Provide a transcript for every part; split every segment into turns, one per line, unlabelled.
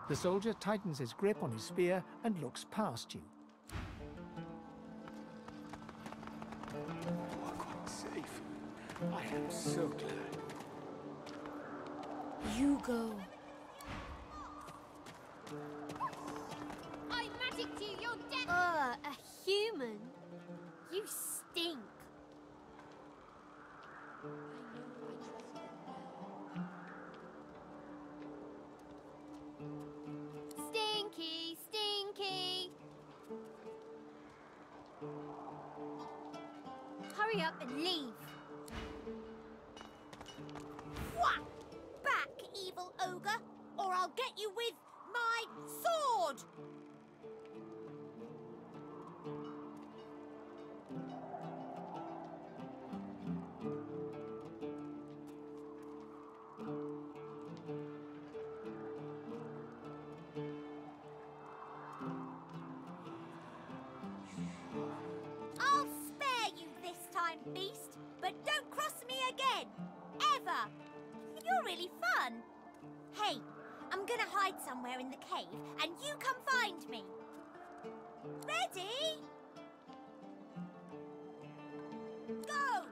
The soldier tightens his grip on his spear and looks past you.
You are quite safe. I am so glad.
You go.
I magicked you, you're dead!
A human? You stink.
Stinky, stinky!
Hurry up and leave.
Whack! Back, evil ogre, or I'll get you with my sword! I'll spare you this time, beast, but don't cross me again, ever. You're really fun. Hey, I'm gonna hide somewhere in the cave, and you come find me. Ready? Go!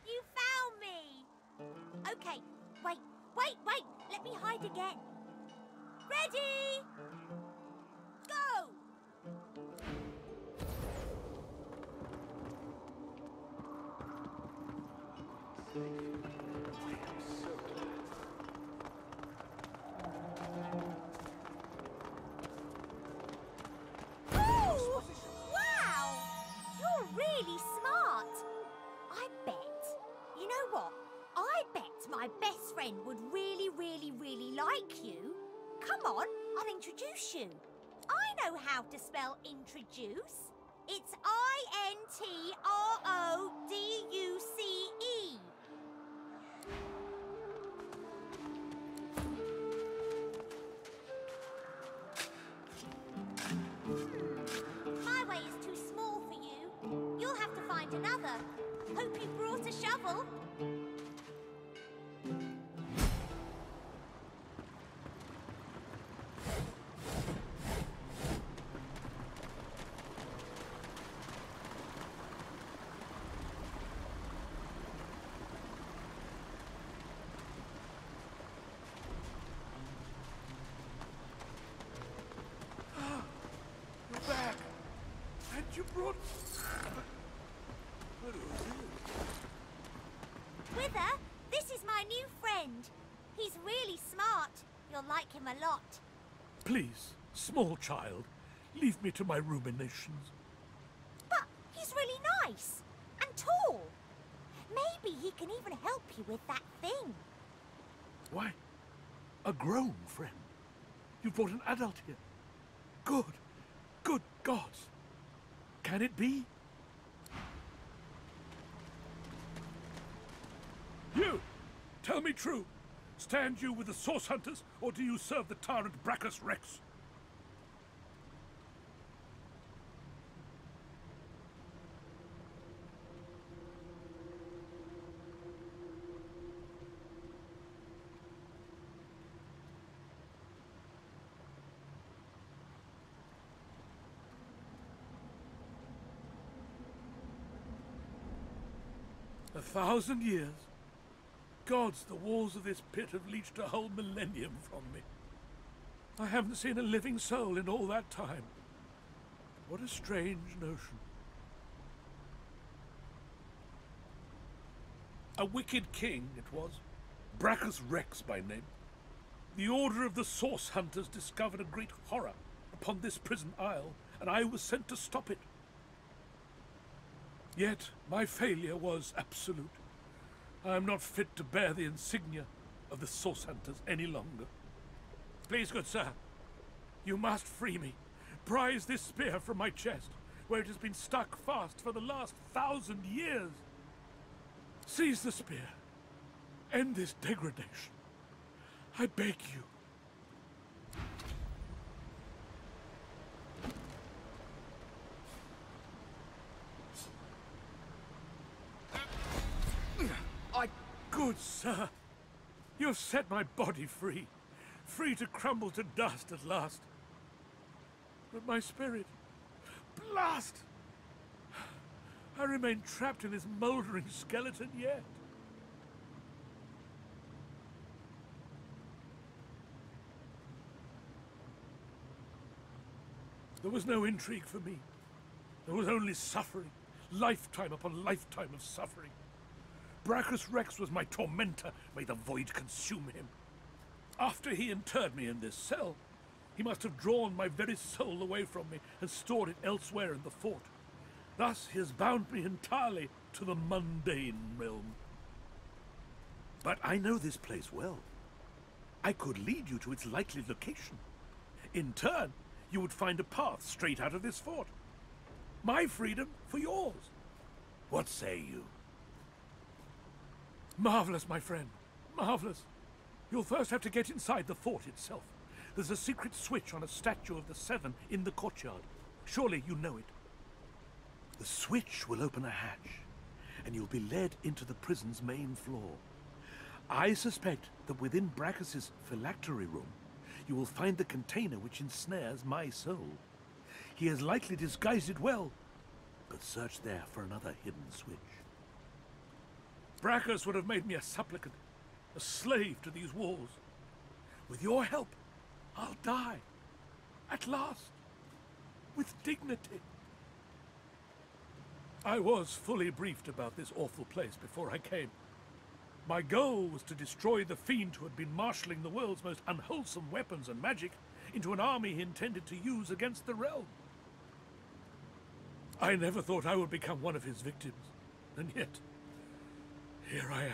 You found me! Okay, wait. Let me hide again. Ready? Go! Oh! Wow! You're really smart. I bet. You know what? I bet my best friend would really like you. Come on, I'll introduce you. I know how to spell introduce. It's I-N-T-R-O-D-U-C-E. My way is too small for you. You'll have to find another. Hope you brought a shovel.
You're back. And you brought... What is it?
Wither, this is my new friend. He's really smart. You'll like him a lot.
Please, small child, leave me to my ruminations.
But he's really nice and tall. Maybe he can even help you with that thing.
Why, a grown friend? You brought an adult here. Good gods. Can it be? You! Tell me true. Stand you with the source hunters, or do you serve the tyrant Brachus Rex? A 1,000 years? Gods, the walls of this pit have leached a whole millennium from me. I haven't seen a living soul in all that time. What a strange notion. A wicked king it was, Brachus Rex by name. The order of the Source Hunters discovered a great horror upon this prison isle, and I was sent to stop it. Yet my failure was absolute. I am not fit to bear the insignia of the Source Hunters any longer. Please, good sir, you must free me. Prise this spear from my chest, where it has been stuck fast for the last 1,000 years. Seize the spear. End this degradation. I beg you. Good sir, you have set my body free, free to crumble to dust at last. But my spirit, blast! I remain trapped in this mouldering skeleton yet. There was no intrigue for me. There was only suffering, lifetime upon lifetime of suffering. Brachus Rex was my tormentor. May the void consume him. After he interred me in this cell, he must have drawn my very soul away from me and stored it elsewhere in the fort. Thus he has bound me entirely to the mundane realm. But I know this place well. I could lead you to its likely location. In turn, you would find a path straight out of this fort. My freedom for yours. What say you? Marvelous, my friend. Marvelous. You'll first have to get inside the fort itself. There's a secret switch on a statue of the Seven in the courtyard. Surely you know it. The switch will open a hatch, and you'll be led into the prison's main floor. I suspect that within Brachus's phylactery room, you will find the container which ensnares my soul. He has likely disguised it well, but search there for another hidden switch. Brachus would have made me a supplicant, a slave to these walls. With your help, I'll die, at last, with dignity. I was fully briefed about this awful place before I came. My goal was to destroy the fiend who had been marshalling the world's most unwholesome weapons and magic into an army he intended to use against the realm. I never thought I would become one of his victims, and yet, here I am.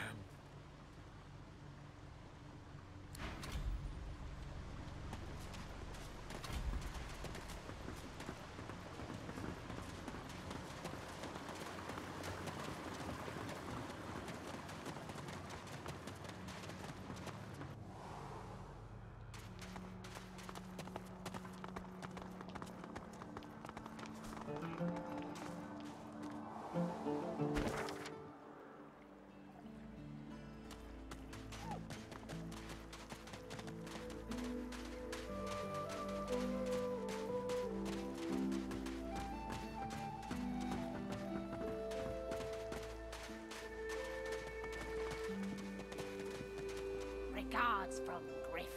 Regards from Griff.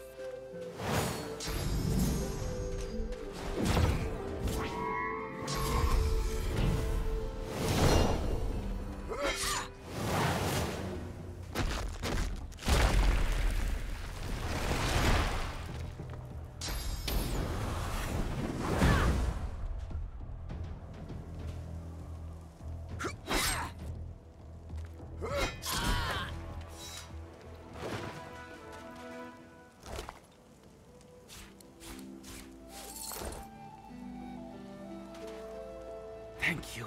Thank you.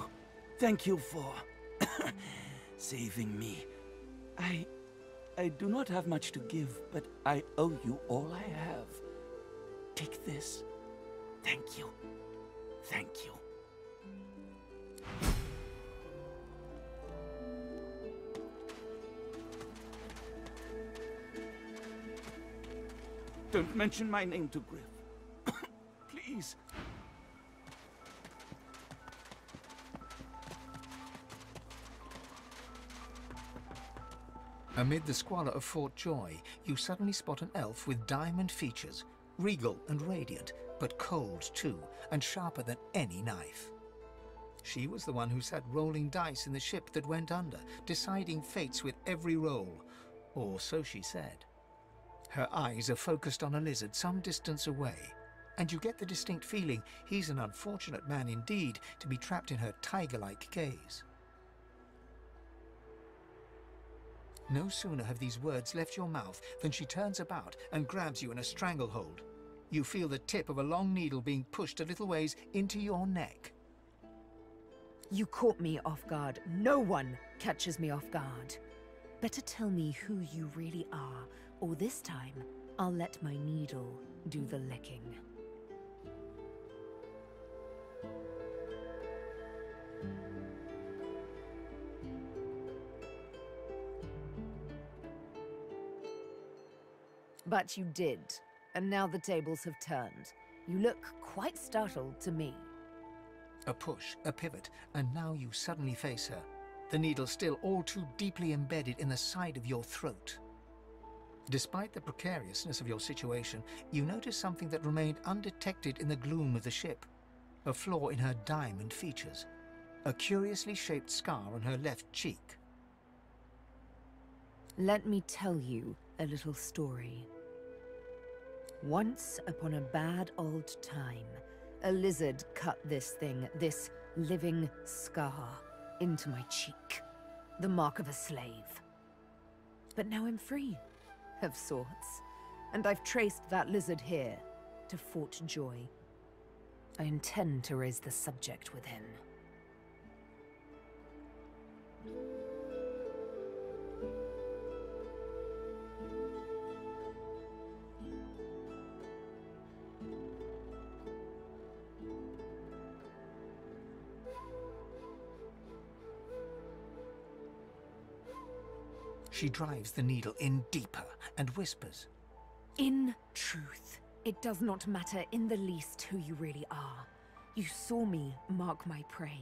Thank you for saving me. I do not have much to give, but I owe you all I have. Take this. Thank you. Thank you. Don't mention my name to Griff. Please.
Amid the squalor of Fort Joy, you suddenly spot an elf with diamond features, regal and radiant, but cold too, and sharper than any knife. She was the one who sat rolling dice in the ship that went under, deciding fates with every roll, or so she said. Her eyes are focused on a lizard some distance away, and you get the distinct feeling he's an unfortunate man indeed to be trapped in her tiger-like gaze. No sooner have these words left your mouth than she turns about and grabs you in a stranglehold. You feel the tip of a long needle being pushed a little ways into your neck.
You caught me off guard. No one catches me off guard. Better tell me who you really are, or this time, I'll let my needle do the licking. But you did, and now the tables have turned. You look quite startled to me.
A push, a pivot, and now you suddenly face her, the needle still all too deeply embedded in the side of your throat. Despite the precariousness of your situation, you notice something that remained undetected in the gloom of the ship. A flaw in her diamond features. A curiously shaped scar on her left cheek.
Let me tell you a little story. Once upon a bad old time, a lizard cut this thing, this living scar, into my cheek. The mark of a slave. But now I'm free, of sorts. And I've traced that lizard here to Fort Joy. I intend to raise the subject with him.
She drives the needle in deeper and whispers.
In truth, it does not matter in the least who you really are. You saw me mark my prey.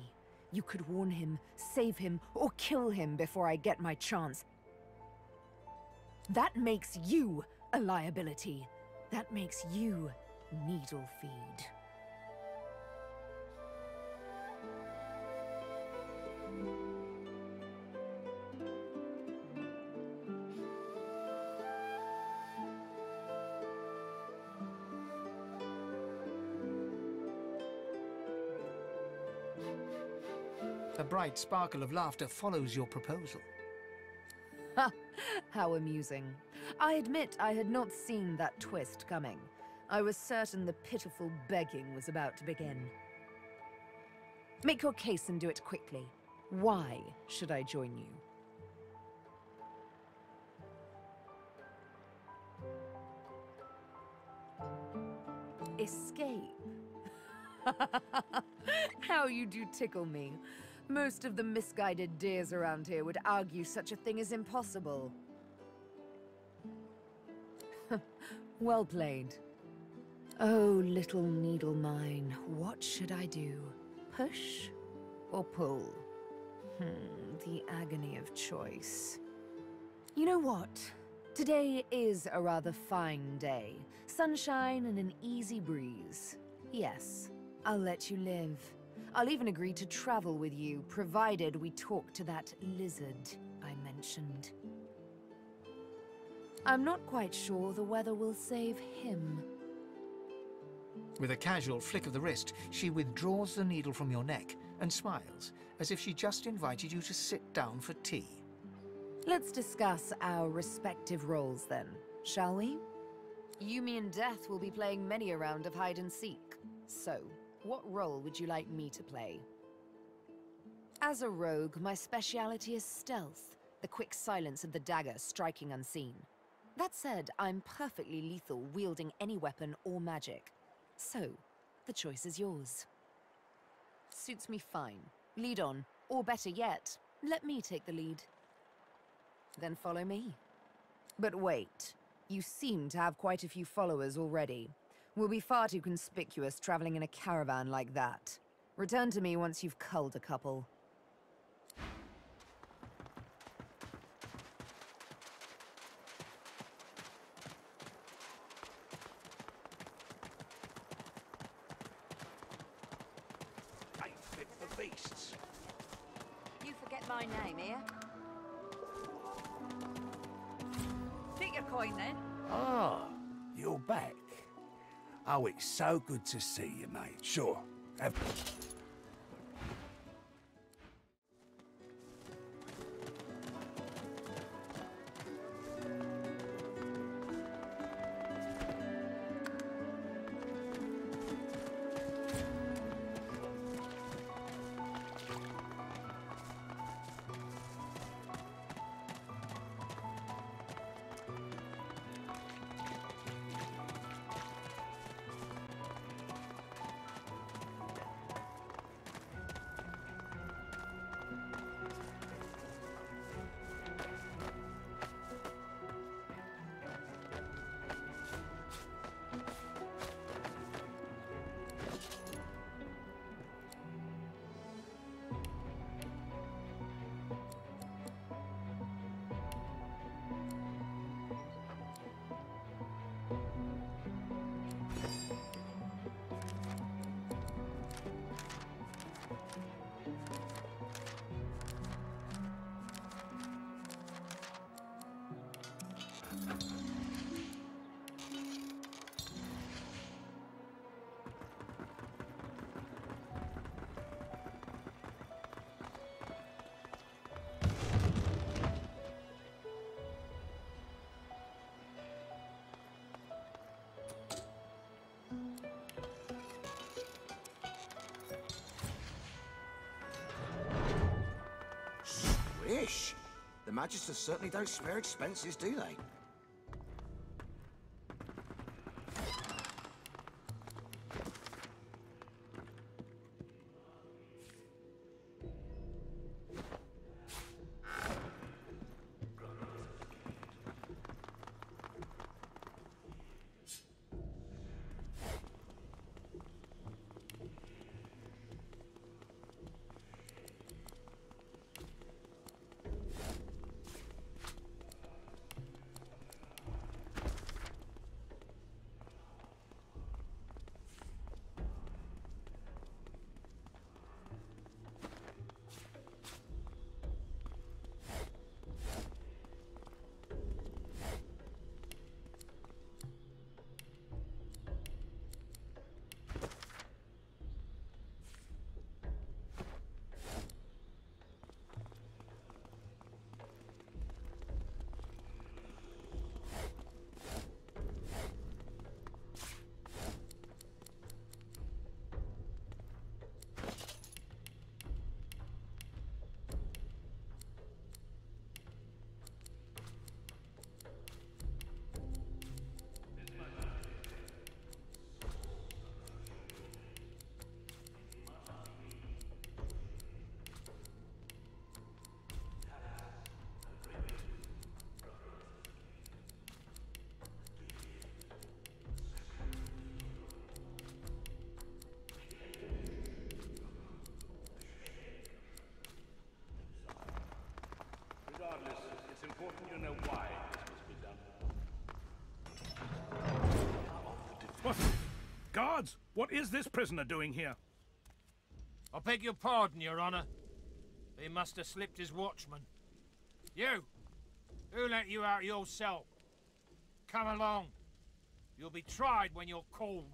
You could warn him, save him, or kill him before I get my chance. That makes you a liability. That makes you needle feed.
A bright sparkle of laughter follows your proposal.
Ha! How amusing. I admit I had not seen that twist coming. I was certain the pitiful begging was about to begin. Make your case and do it quickly. Why should I join you? Escape? How you do tickle me. Most of the misguided dears around here would argue such a thing is impossible. Well played. Oh, little needle mine, what should I do? Push or pull? The agony of choice. You know what? Today is a rather fine day. Sunshine and an easy breeze. Yes, I'll let you live. I'll even agree to travel with you, provided we talk to that lizard I mentioned. I'm not quite sure the weather will save him.
With a casual flick of the wrist, she withdraws the needle from your neck and smiles, as if she just invited you to sit down for tea.
Let's discuss our respective roles then, shall we? You, me, and Death will be playing many a round of hide and seek. So, what role would you like me to play? As a rogue, my speciality is stealth, the quick silence of the dagger striking unseen. That said, I'm perfectly lethal wielding any weapon or magic. So, the choice is yours. Suits me fine. Lead on, or better yet, let me take the lead. Then follow me. But wait, you seem to have quite a few followers already. We'll be far too conspicuous traveling in a caravan like that. Return to me once you've culled a couple.
Ain't fit for beasts.
You forget my name here? Take your coin then.
Ah, you're back. Oh, it's so good to see you, mate. Sure.
Magisters certainly don't spare expenses, do they?
Regardless, it's important you know why this must be done. What? Guards! What is this prisoner doing here?
I beg your pardon, Your Honor. He must have slipped his watchman. You! Who let you out of your cell? Come along. You'll be tried when you're called.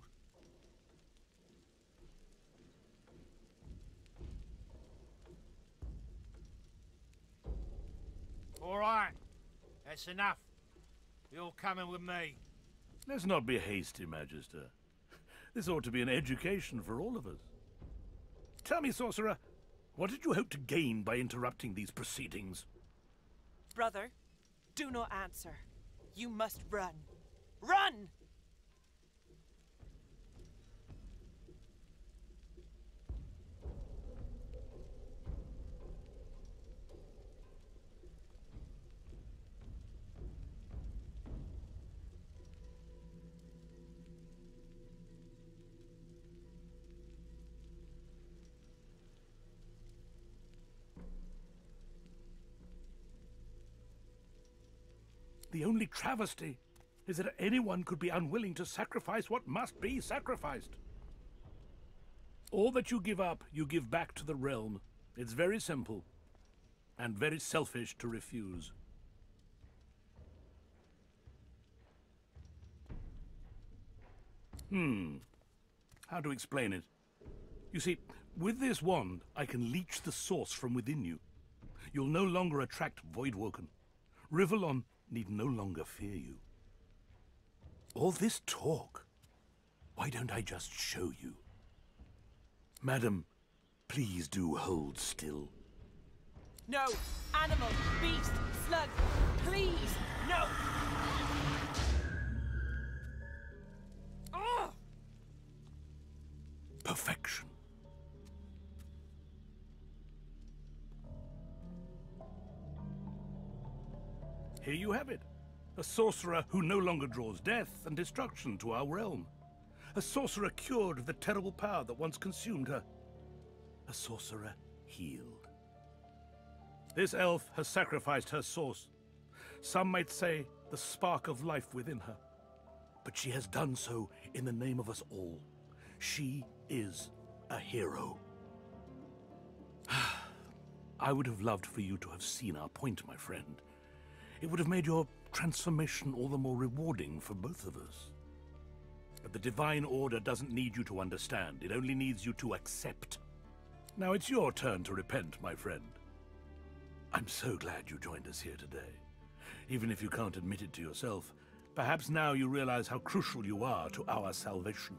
All right. That's enough. You're coming with me.
Let's not be hasty, Magister. This ought to be an education for all of us. Tell me, Sorcerer, what did you hope to gain by interrupting these proceedings?
Brother, do not answer. You must run. Run!
The only travesty is that anyone could be unwilling to sacrifice what must be sacrificed. All that you give up, you give back to the realm. It's very simple, and very selfish to refuse. How to explain it? You see, with this wand, I can leech the source from within you. You'll no longer attract Voidwoken. Rivellon need no longer fear you. All this talk, why don't I just show you? Madam, please do hold still.
No! Animal! Beast! Slug! Please! No! Oh!
Perfection. Here you have it. A sorcerer who no longer draws death and destruction to our realm. A sorcerer cured of the terrible power that once consumed her. A sorcerer healed. This elf has sacrificed her source. Some might say the spark of life within her. But she has done so in the name of us all. She is a hero. I would have loved for you to have seen our point, my friend. It would have made your transformation all the more rewarding for both of us. But the Divine Order doesn't need you to understand. It only needs you to accept. Now it's your turn to repent, my friend. I'm so glad you joined us here today. Even if you can't admit it to yourself, perhaps now you realize how crucial you are to our salvation.